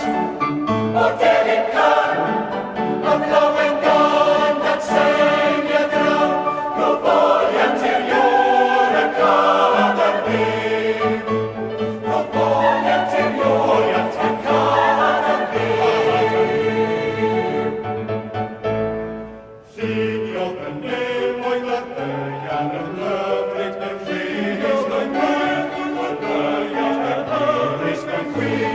o dilyn can, a flawen gan dat seinio draw, gwyfoliant i'r iwr y Cadarnbyr. Gwyfoliant i'r iwr y Cadarnbyr. Lluniodd y nefoedd ar ddeian yn hyfryd mewn rhys mewn gwir, y ddeian yn hyfryd mewn gwir.